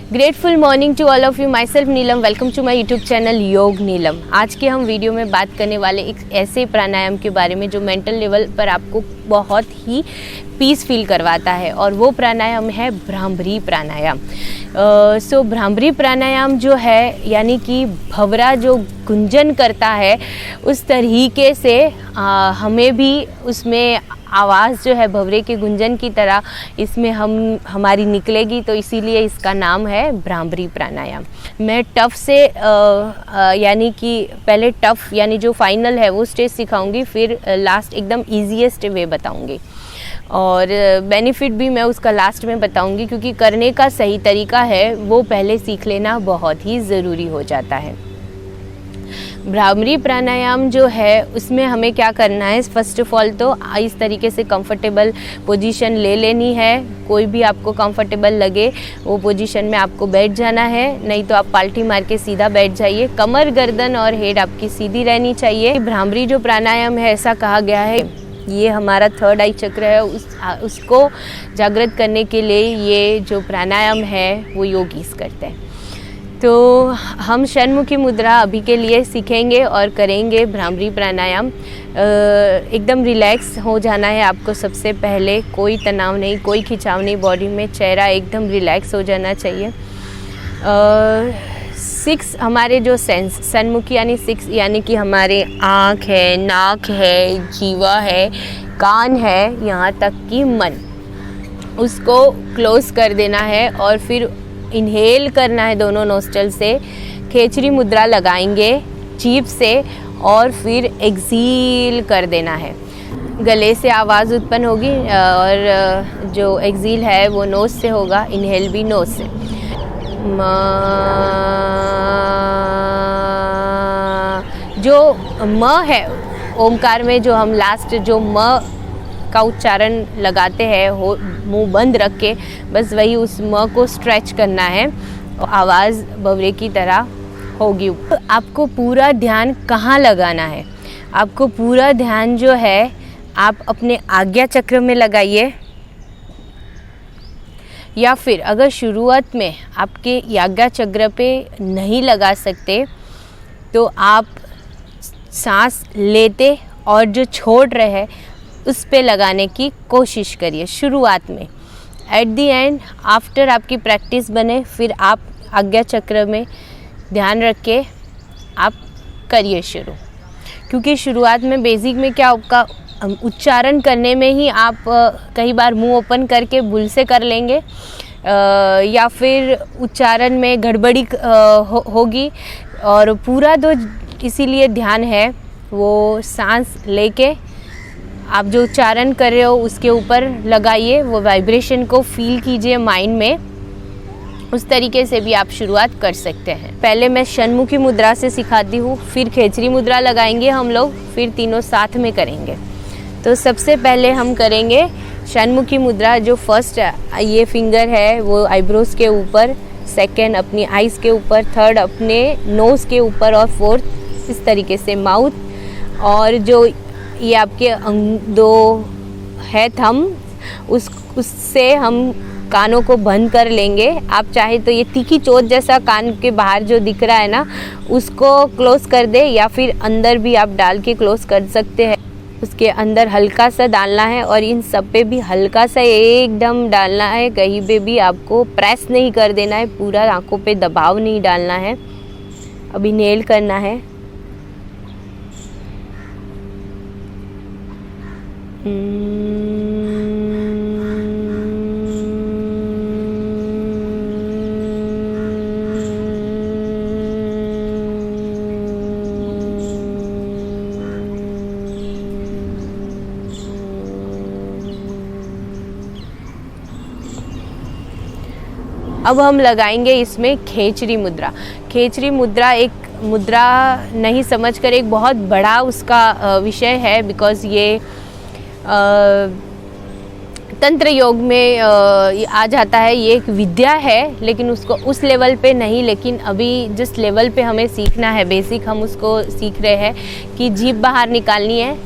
Grateful morning to all of you. Myself Neelam, welcome to my YouTube channel Yog Neelam. आज के हम video में बात करने वाले एक ऐसे प्राणायाम के बारे में जो मेंटल लेवल पर आपको बहुत ही पीस फील करवाता है, और वो प्राणायाम है भ्रामरी प्राणायाम। सो भ्रामरी प्राणायाम जो है, यानी कि भंवरा जो गुंजन करता है, उस तरीके से हमें भी उसमें आवाज़ जो है भंवरे के गुंजन की तरह इसमें हमारी निकलेगी, तो इसीलिए इसका नाम है भ्रामरी प्राणायाम। मैं टफ से यानी कि पहले टफ यानी जो फाइनल है वो स्टेज सिखाऊंगी, फिर लास्ट एकदम ईजीएस्ट वे बताऊंगी, और बेनिफिट भी मैं उसका लास्ट में बताऊंगी, क्योंकि करने का सही तरीका है वो पहले सीख लेना बहुत ही ज़रूरी हो जाता है। भ्रामरी प्राणायाम जो है उसमें हमें क्या करना है, फर्स्ट ऑफ ऑल तो इस तरीके से कंफर्टेबल पोजीशन ले लेनी है। कोई भी आपको कंफर्टेबल लगे वो पोजीशन में आपको बैठ जाना है, नहीं तो आप पाल्टी मार के सीधा बैठ जाइए। कमर, गर्दन और हेड आपकी सीधी रहनी चाहिए। भ्रामरी जो प्राणायाम है, ऐसा कहा गया है ये हमारा थर्ड आई चक्र है, उसको जागृत करने के लिए ये जो प्राणायाम है वो योगीस करते हैं। तो हम षण्मुखी मुद्रा अभी के लिए सीखेंगे और करेंगे भ्रामरी प्राणायाम। एकदम रिलैक्स हो जाना है आपको। सबसे पहले कोई तनाव नहीं, कोई खिंचाव नहीं बॉडी में, चेहरा एकदम रिलैक्स हो जाना चाहिए। 6 हमारे जो सेंस, षण्मुखी यानी 6 यानी कि हमारे आँख है, नाक है, जीवा है, कान है, यहाँ तक कि मन, उसको क्लोज कर देना है और फिर इनहेल करना है दोनों नोस्ट्रल से। खेचरी मुद्रा लगाएंगे जीभ से और फिर एक्सील कर देना है। गले से आवाज़ उत्पन्न होगी और जो एक्सील है वो नोज से होगा, इनहेल भी नोज से। जो म है ओमकार में, जो हम लास्ट जो म का उच्चारण लगाते हैं हो मुंह बंद रख के, बस वही उस म को स्ट्रेच करना है, आवाज़ भंवरे की तरह होगी। आपको पूरा ध्यान कहाँ लगाना है? आपको पूरा ध्यान जो है आप अपने आज्ञा चक्र में लगाइए, या फिर अगर शुरुआत में आपके आज्ञा चक्र पे नहीं लगा सकते तो आप सांस लेते और जो छोड़ रहे हैं उस पे लगाने की कोशिश करिए शुरुआत में। एट दी एंड, आफ्टर आपकी प्रैक्टिस बने, फिर आप आज्ञा चक्र में ध्यान रख के आप करिए शुरू। क्योंकि शुरुआत में बेसिक में क्या आपका उच्चारण करने में ही आप कई बार मुंह ओपन करके भूल से कर लेंगे, या फिर उच्चारण में गड़बड़ी होगी, और पूरा तो इसीलिए ध्यान है वो सांस लेके आप जो उच्चारण कर रहे हो उसके ऊपर लगाइए, वो वाइब्रेशन को फील कीजिए माइंड में। उस तरीके से भी आप शुरुआत कर सकते हैं। पहले मैं षण्मुखी मुद्रा से सिखाती हूँ, फिर खेचरी मुद्रा लगाएंगे हम लोग, फिर तीनों साथ में करेंगे। तो सबसे पहले हम करेंगे षण्मुखी मुद्रा। जो फर्स्ट ये फिंगर है वो आईब्रोज के ऊपर, सेकेंड अपनी आइज़ के ऊपर, थर्ड अपने नोज़ के ऊपर, और फोर्थ इस तरीके से माउथ, और जो ये आपके दो है थंब, उससे हम कानों को बंद कर लेंगे। आप चाहे तो ये तीखी चोट जैसा कान के बाहर जो दिख रहा है ना, उसको क्लोज कर दे, या फिर अंदर भी आप डाल के क्लोज कर सकते हैं। उसके अंदर हल्का सा डालना है, और इन सब पे भी हल्का सा एकदम डालना है। कहीं पे भी आपको प्रेस नहीं कर देना है, पूरा आंखों पे दबाव नहीं डालना है। अभी नेल करना है। अब हम लगाएंगे इसमें खेचरी मुद्रा। खेचरी मुद्रा एक मुद्रा नहीं समझकर एक बहुत बड़ा उसका विषय है, बिकॉज़ ये तंत्र योग में आ जाता है। ये एक विद्या है, लेकिन उसको उस लेवल पे नहीं, लेकिन अभी जिस लेवल पे हमें सीखना है बेसिक, हम उसको सीख रहे हैं कि जीभ बाहर निकालनी है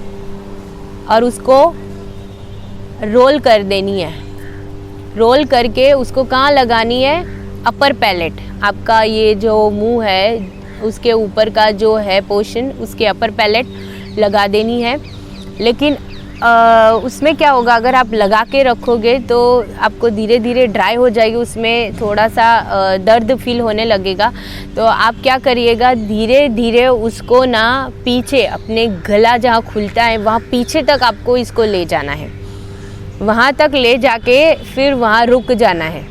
और उसको रोल कर देनी है। रोल करके उसको कहाँ लगानी है? अपर पैलेट, आपका ये जो मुंह है उसके ऊपर का जो है पोर्शन, उसके अपर पैलेट लगा देनी है। लेकिन उसमें क्या होगा, अगर आप लगा के रखोगे तो आपको धीरे धीरे ड्राई हो जाएगी, उसमें थोड़ा सा दर्द फील होने लगेगा। तो आप क्या करिएगा, धीरे धीरे उसको ना पीछे, अपने गला जहाँ खुलता है वहाँ पीछे तक आपको इसको ले जाना है। वहाँ तक ले जाके फिर वहाँ रुक जाना है,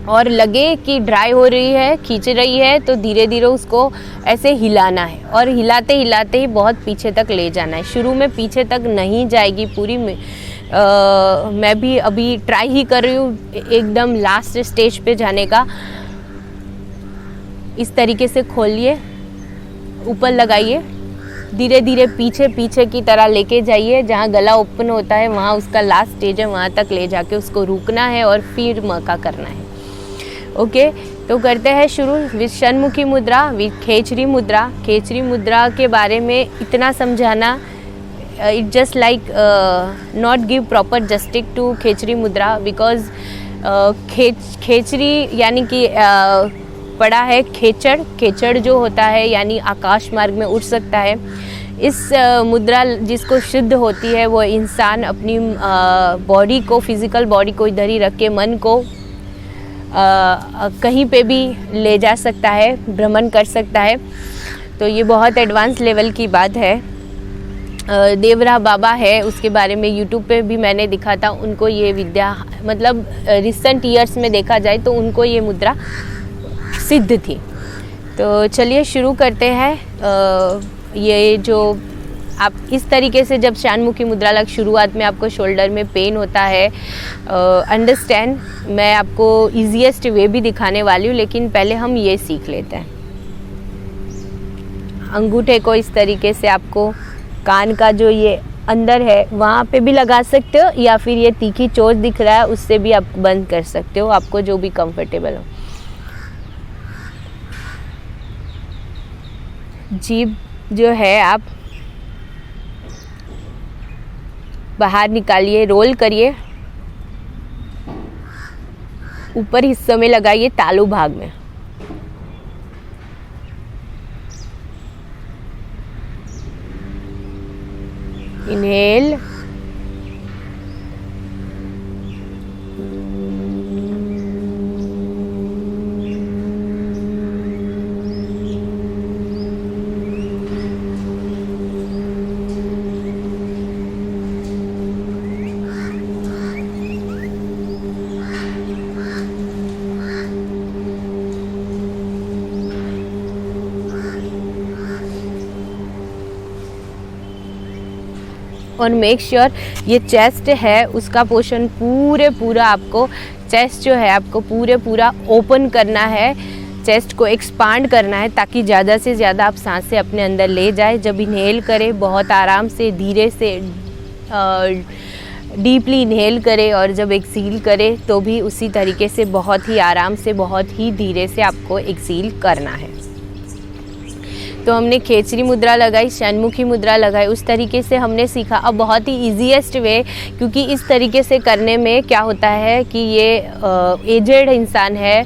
और लगे कि ड्राई हो रही है, खींच रही है, तो धीरे धीरे उसको ऐसे हिलाना है, और हिलाते हिलाते ही बहुत पीछे तक ले जाना है। शुरू में पीछे तक नहीं जाएगी पूरी में। मैं भी अभी ट्राई ही कर रही हूँ एकदम लास्ट स्टेज पे जाने का। इस तरीके से खोलिए, ऊपर लगाइए, धीरे धीरे पीछे पीछे की तरह लेके जाइए। जहाँ गला ओपन होता है वहाँ उसका लास्ट स्टेज है, वहाँ तक ले जाके उसको रुकना है और फिर मौका करना है। ओके, तो करते हैं शुरू विद षण्मुखी मुद्रा, विद खेचरी मुद्रा। खेचरी मुद्रा के बारे में इतना समझाना, it just like not give proper justice to खेचरी मुद्रा, बिकॉज खेचरी यानी कि पड़ा है खेचड़। खेचड़ जो होता है यानी आकाश मार्ग में उड़ सकता है। इस मुद्रा जिसको शुद्ध होती है वो इंसान अपनी बॉडी को, फिजिकल बॉडी को इधर ही रख के मन को कहीं पे भी ले जा सकता है, भ्रमण कर सकता है। तो ये बहुत एडवांस लेवल की बात है। देवरा बाबा है, उसके बारे में यूट्यूब पे भी मैंने दिखा था। उनको ये विद्या, मतलब रिसेंट ईयर्स में देखा जाए तो उनको ये मुद्रा सिद्ध थी। तो चलिए शुरू करते हैं। ये जो आप इस तरीके से जब षण्मुखी मुद्रा लग, शुरुआत में आपको शोल्डर में पेन होता है, अंडरस्टैंड, मैं आपको ईजीएस्ट वे भी दिखाने वाली हूँ, लेकिन पहले हम ये सीख लेते हैं। अंगूठे को इस तरीके से आपको कान का जो ये अंदर है वहाँ पे भी लगा सकते हो, या फिर ये तीखी चोट दिख रहा है उससे भी आप बंद कर सकते हो, आपको जो भी कंफर्टेबल हो। जीभ जो है आप बाहर निकालिए, रोल करिए, ऊपर हिस्से में लगाइए, तालू भाग में। इनहेल, और मेक श्योर ये चेस्ट है उसका पोर्शन पूरा आपको, चेस्ट जो है आपको पूरा ओपन करना है, चेस्ट को एक्सपांड करना है, ताकि ज़्यादा से ज़्यादा आप सांसें अपने अंदर ले जाए। जब इनहेल करें बहुत आराम से, धीरे से, डीपली इनहेल करें, और जब एक्सहील करें तो भी उसी तरीके से बहुत ही आराम से, बहुत ही धीरे से आपको एक्सहील करना है। तो हमने खेचरी मुद्रा लगाई, षण्मुखी मुद्रा लगाई, उस तरीके से हमने सीखा। अब बहुत ही ईजीएस्ट वे, क्योंकि इस तरीके से करने में क्या होता है कि ये एजेड इंसान है,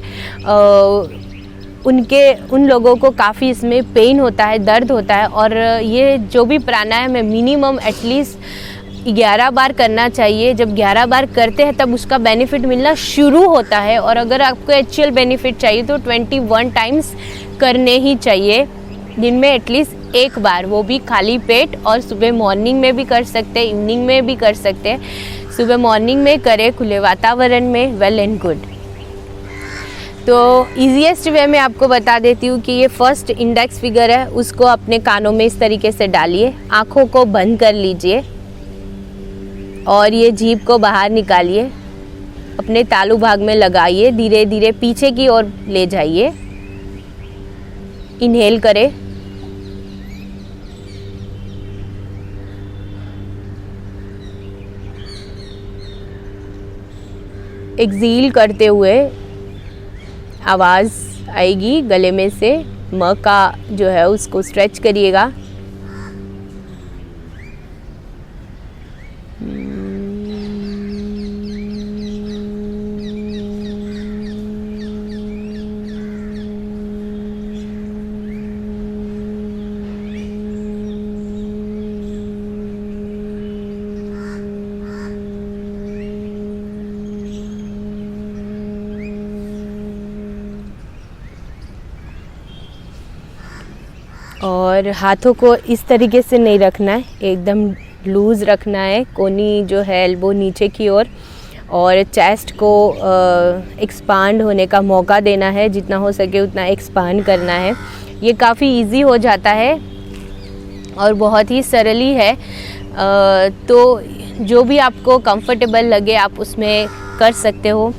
उन लोगों को काफ़ी इसमें पेन होता है, दर्द होता है, और ये जो भी प्राणायाम है मिनिमम एटलीस्ट 11 बार करना चाहिए। जब 11 बार करते हैं तब उसका बेनिफिट मिलना शुरू होता है, और अगर आपको एक्चुअल बेनिफिट चाहिए तो 21 टाइम्स करने ही चाहिए, दिन में एटलीस्ट एक बार, वो भी खाली पेट। और सुबह मॉर्निंग में भी कर सकते हैं, इवनिंग में भी कर सकते हैं। सुबह मॉर्निंग में करें खुले वातावरण में, वेल एंड गुड। तो ईजीएस्ट वे में आपको बता देती हूँ कि ये फर्स्ट इंडेक्स फिगर है, उसको अपने कानों में इस तरीके से डालिए, आँखों को बंद कर लीजिए, और ये जीभ को बाहर निकालिए, अपने तालू भाग में लगाइए, धीरे धीरे पीछे की ओर ले जाइए, इनहेल करें, एक्सहील करते हुए आवाज़ आएगी गले में से, म का जो है उसको स्ट्रेच करिएगा। और हाथों को इस तरीके से नहीं रखना है, एकदम लूज़ रखना है, कोनी जो है एल्बो नीचे की ओर, और चेस्ट को एक्सपांड होने का मौका देना है, जितना हो सके उतना एक्सपांड करना है। ये काफ़ी इजी हो जाता है और बहुत ही सरल ही है। तो जो भी आपको कंफर्टेबल लगे आप उसमें कर सकते हो।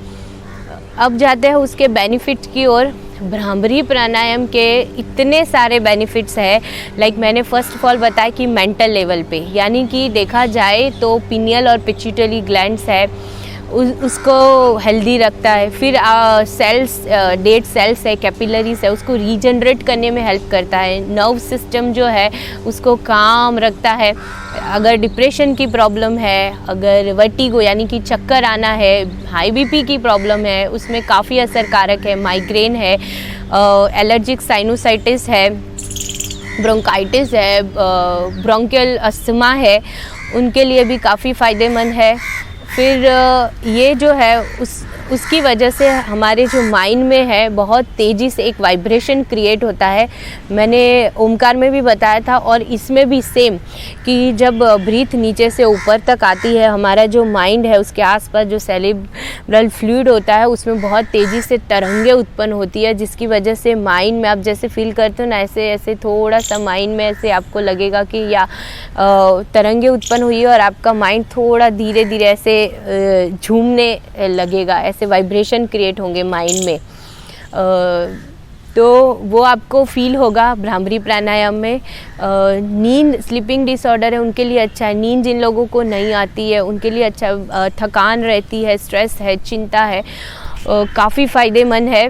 अब जाते हैं उसके बेनिफिट्स की ओर। भ्रामरी प्राणायाम के इतने सारे बेनिफिट्स है, लाइक मैंने फर्स्ट ऑफ ऑल बताया कि मेंटल लेवल पे, यानी कि देखा जाए तो पिनियल और पिट्यूटरी ग्लैंड्स है उसको हेल्दी रखता है। फिर सेल्स, डेड सेल्स है, कैपिलरीज है, उसको रीजनरेट करने में हेल्प करता है। नर्व सिस्टम जो है उसको काम रखता है। अगर डिप्रेशन की प्रॉब्लम है, अगर वर्टिगो यानी कि चक्कर आना है, हाई बीपी की प्रॉब्लम है, उसमें काफ़ी असरकारक है। माइग्रेन है, एलर्जिक साइनोसाइटिस है, ब्रोंकाइटिस है, ब्रोंकियल अस्थमा है, उनके लिए भी काफ़ी फ़ायदेमंद है। फिर ये जो है उसकी वजह से हमारे जो माइंड में है बहुत तेज़ी से एक वाइब्रेशन क्रिएट होता है। मैंने ओमकार में भी बताया था और इसमें भी सेम, कि जब ब्रीथ नीचे से ऊपर तक आती है, हमारा जो माइंड है उसके आसपास जो सेरेब्रल फ्लूइड होता है उसमें बहुत तेज़ी से तरंगे उत्पन्न होती है, जिसकी वजह से माइंड में आप जैसे फील करते हो ना, ऐसे ऐसे थोड़ा सा माइंड में ऐसे आपको लगेगा कि या तरंगे उत्पन्न हुई है और आपका माइंड थोड़ा धीरे धीरे ऐसे झूमने लगेगा, ऐसे वाइब्रेशन क्रिएट होंगे माइंड में। तो वो आपको फील होगा भ्रामरी प्राणायाम में। नींद, स्लीपिंग डिसऑर्डर है उनके लिए अच्छा है। नींद जिन लोगों को नहीं आती है उनके लिए अच्छा, थकान रहती है, स्ट्रेस है, चिंता है, काफ़ी फ़ायदेमंद है।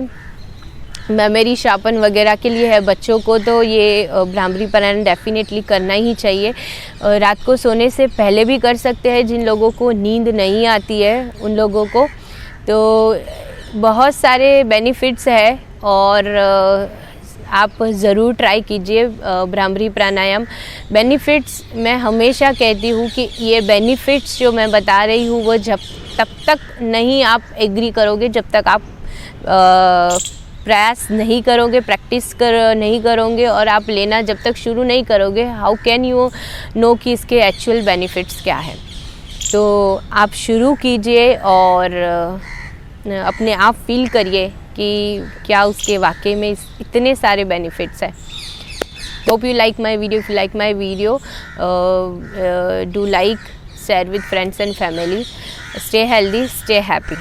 मेमोरी शार्पन वगैरह के लिए है। बच्चों को तो ये भ्रामरी प्राणायाम डेफिनेटली करना ही चाहिए। रात को सोने से पहले भी कर सकते हैं जिन लोगों को नींद नहीं आती है उन लोगों को। तो बहुत सारे बेनिफिट्स है और आप ज़रूर ट्राई कीजिए भ्रामरी प्राणायाम। बेनिफिट्स मैं हमेशा कहती हूँ कि ये बेनिफिट्स जो मैं बता रही हूँ वो तब तक नहीं आप एग्री करोगे जब तक आप प्रयास नहीं करोगे, प्रैक्टिस नहीं करोगे और आप लेना जब तक शुरू नहीं करोगे, हाउ कैन यू नो कि इसके एक्चुअल बेनिफिट्स क्या है। तो आप शुरू कीजिए और अपने आप फील करिए कि क्या उसके वाकई में इतने सारे बेनिफिट्स हैं। Hope you like my video. If you like my video, do like, share with friends and family. Stay healthy, stay happy.